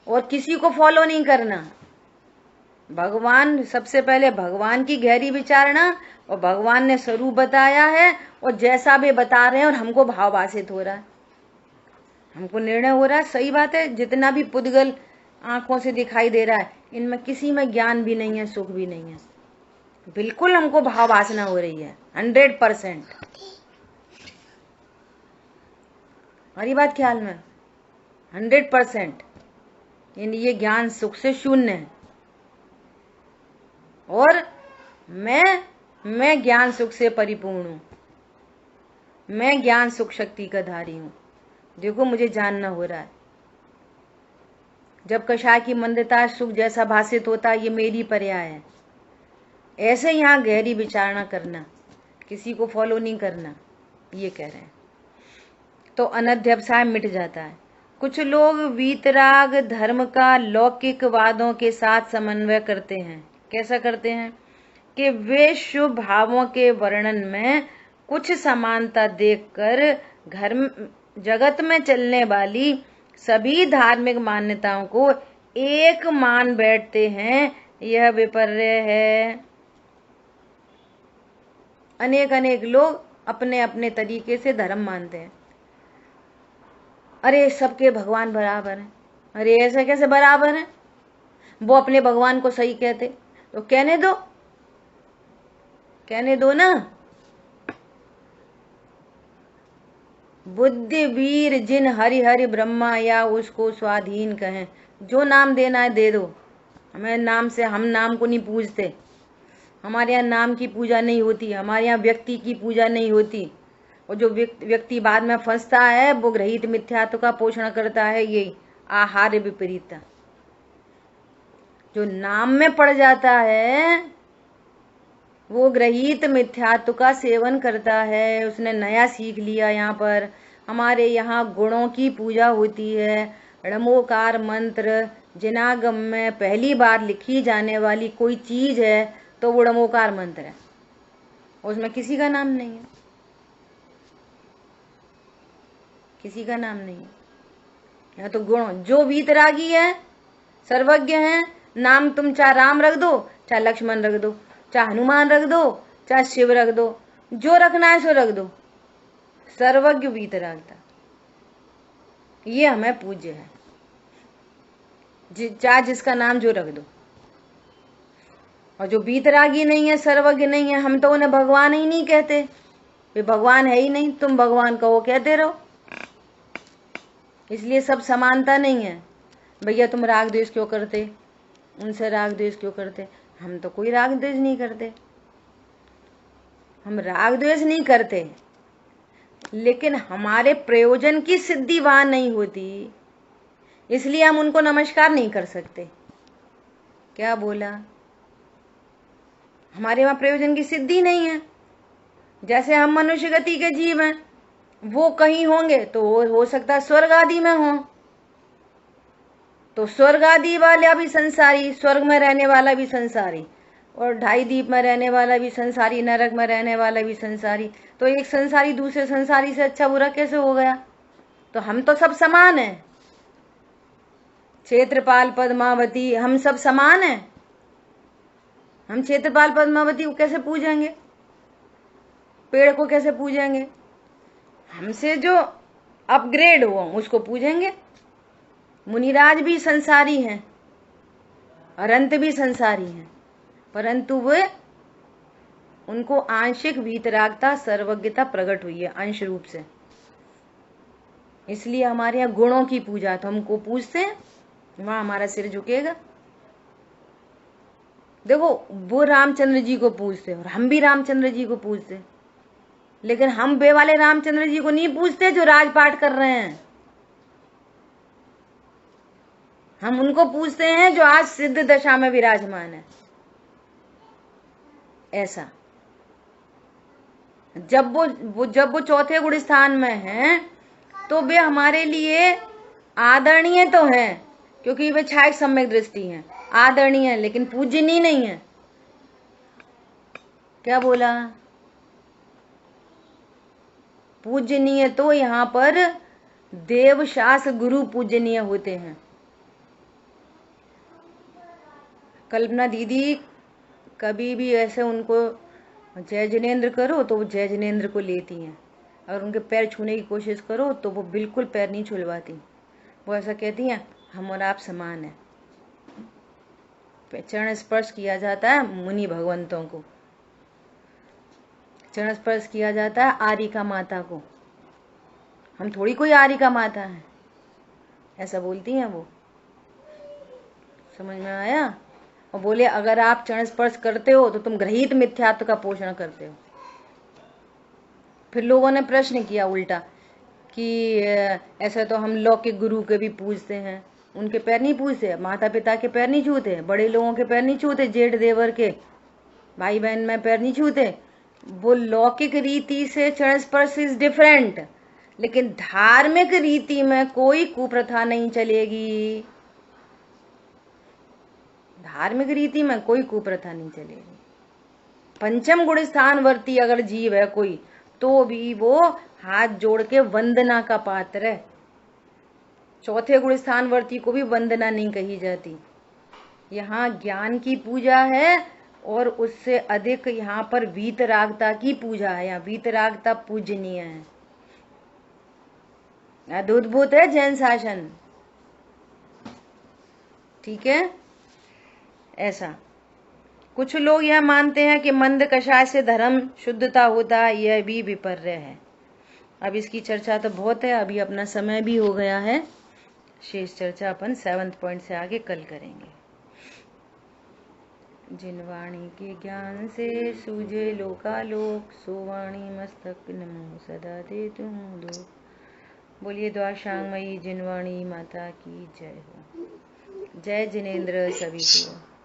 और किसी को फॉलो नहीं करना। भगवान, सबसे पहले भगवान की गहरी विचारणा, और भगवान ने स्वरूप बताया है और जैसा भी बता रहे हैं और हमको भावभाषित हो रहा है, हमको निर्णय हो रहा है। सही बात है, जितना भी पुद्गल आंखों से दिखाई दे रहा है इनमें किसी में ज्ञान भी नहीं है, सुख भी नहीं है। बिल्कुल हमको भाव वासना हो रही है 100%। हमारी बात ख्याल में 100%। ये ज्ञान सुख से शून्य है। और मैं ज्ञान सुख से परिपूर्ण हूं। मैं ज्ञान सुख शक्ति का धारी हूं। देखो मुझे जानना हो रहा है। जब कषाय की मंदता सुख जैसा भाषित होता है, ये मेरी पर्याय है। ऐसे यहाँ गहरी विचारणा करना, किसी को फॉलो नहीं करना, ये कह रहे हैं। तो अनध्यवसाय मिट जाता है। कुछ लोग वीतराग धर्म का लौकिक वादों के साथ समन्वय करते हैं। कैसा करते हैं? कि वे शुभ भावों के वर्णन में कुछ समानता देखकर जगत में चलने वाली सभी धार्मिक मान्यताओं को एक मान बैठते हैं। यह विपर्य है। अनेक लोग अपने अपने तरीके से धर्म मानते हैं। अरे सबके भगवान बराबर हैं। अरे ऐसा कैसे बराबर हैं? वो अपने भगवान को सही कहते तो कहने दो ना। बुद्धि वीर जिन हरि हरि ब्रह्मा या उसको स्वाधीन कहें। जो नाम देना है दे दो, हमें नाम से, हम नाम को नहीं पूजते। हमारे यहाँ नाम की पूजा नहीं होती, हमारे यहाँ व्यक्ति की पूजा नहीं होती। और जो व्यक्ति बाद में फंसता है वो ग्रहित मिथ्यात्व का पोषण करता है, यही आहार्य विपरीतता। जो नाम में पड़ जाता है वो ग्रहित मिथ्यात्व का सेवन करता है, उसने नया सीख लिया। यहाँ पर हमारे यहाँ गुणों की पूजा होती है। णमोकार मंत्र जिनागम में पहली बार लिखी जाने वाली कोई चीज है तो वो णमोकार मंत्र है, उसमें किसी का नाम नहीं है, किसी का नाम नहीं है। यहाँ तो गुण, जो वीतरागी है, सर्वज्ञ है, नाम तुम चाहे राम रख दो, चाहे लक्ष्मण रख दो, चाहे हनुमान रख दो, चाहे शिव रख दो, जो रखना है सो रख दो। सर्वज्ञ वीतरागता, ये हमें पूज्य है। चाहे जिसका नाम जो रख दो। और जो वीतरागी नहीं है, सर्वज्ञ नहीं है, हम तो उन्हें भगवान ही नहीं कहते। वे भगवान है ही नहीं, तुम भगवान कहो कहते रहो। इसलिए सब समानता नहीं है। भैया तुम राग द्वेष क्यों करते, उनसे राग द्वेष क्यों करते? हम तो कोई राग द्वेष नहीं करते, हम राग द्वेष नहीं करते, लेकिन हमारे प्रयोजन की सिद्धि वहां नहीं होती, इसलिए हम उनको नमस्कार नहीं कर सकते। क्या बोला? हमारे वहां प्रयोजन की सिद्धि नहीं है। जैसे हम मनुष्य गति के जीव हैं, वो कहीं होंगे तो हो सकता है स्वर्ग आदि में हो, तो स्वर्ग आदि वाला भी संसारी, स्वर्ग में रहने वाला भी संसारी, और ढाई द्वीप में रहने वाला भी संसारी, नरक में रहने वाला भी संसारी। तो एक संसारी दूसरे संसारी से अच्छा बुरा कैसे हो गया? तो हम तो सब समान हैं। क्षेत्रपाल पद्मावती, हम सब समान हैं। हम क्षेत्रपाल पद्मावती को कैसे पूजेंगे? पेड़ को कैसे पूजेंगे? हमसे जो अपग्रेड हुआ उसको पूजेंगे। मुनिराज भी संसारी हैं, अनंत भी संसारी हैं, परंतु वे, उनको आंशिक वीतरागता सर्वज्ञता प्रकट हुई है अंश रूप से। इसलिए हमारे यहाँ गुणों की पूजा, तो हमको पूजते हैं, वहां हमारा सिर झुकेगा। देखो वो रामचंद्र जी को पूजते और हम भी रामचंद्र जी को पूजते, लेकिन हम वे वाले रामचंद्र जी को नहीं पूजते जो राजपाट कर रहे हैं। हम उनको पूजते हैं जो आज सिद्ध दशा में विराजमान है। ऐसा जब वो चौथे गुण स्थान में हैं, तो वे हमारे लिए आदरणीय तो हैं, क्योंकि वे छायक सम्यक दृष्टि हैं, आदरणीय है, लेकिन पूजनीय नहीं है। क्या बोला? पूजनीय तो यहाँ पर देव शास्त्र गुरु पूजनीय होते हैं। कल्पना दीदी कभी भी ऐसे उनको जय जिनेन्द्र करो तो वो जय जिनेन्द्र को लेती हैं, और उनके पैर छूने की कोशिश करो तो वो बिल्कुल पैर नहीं छुलवाती। वो ऐसा कहती हैं, हम और आप समान हैं। चरण स्पर्श किया जाता है मुनि भगवंतों को, चरण स्पर्श किया जाता है आरिका माता को। हम थोड़ी कोई आरिका माता है, ऐसा बोलती हैं वो। समझ में आया? और बोले अगर आप चरण स्पर्श करते हो तो तुम ग्रहित मिथ्यात्व का पोषण करते हो। फिर लोगों ने प्रश्न किया उल्टा कि ऐसा तो हम लौकिक गुरु के भी पूजते हैं, उनके पैर नहीं पूजते, माता पिता के पैर नहीं छूते, बड़े लोगों के पैर नहीं छूते, जेठ देवर के, भाई बहन में पैर नहीं छूते। वो लौकिक रीति से चरण स्पर्श इज डिफरेंट, लेकिन धार्मिक रीति में कोई कुप्रथा नहीं चलेगी। धार्मिक रीति में कोई कुप्रथा नहीं चलेगी। पंचम गुण स्थानवर्ती अगर जीव है कोई, तो भी वो हाथ जोड़ के वंदना का पात्र है। चौथे गुण स्थानवर्ती को भी वंदना नहीं कही जाती। यहाँ ज्ञान की पूजा है, और उससे अधिक यहाँ पर वीतरागता की पूजा है। यहाँ वीतरागता पूजनीय है, अद्भुत है जैन शासन। ठीक है? ऐसा कुछ लोग यह मानते हैं कि मंद कषाय से धर्म शुद्धता होता है, यह भी विपर्य है। अब इसकी चर्चा तो बहुत है, अभी अपना समय भी हो गया है। शेष चर्चा अपन 7th पॉइंट से आगे कल करेंगे। जिन वाणी के ज्ञान से सूझे लोकालोक, सो वाणी मस्तक नमो सदा दे तुम दो। बोलिए द्वारशांगमयी जिनवाणी माता की जय हो। जय जिनेंद्र सभी को।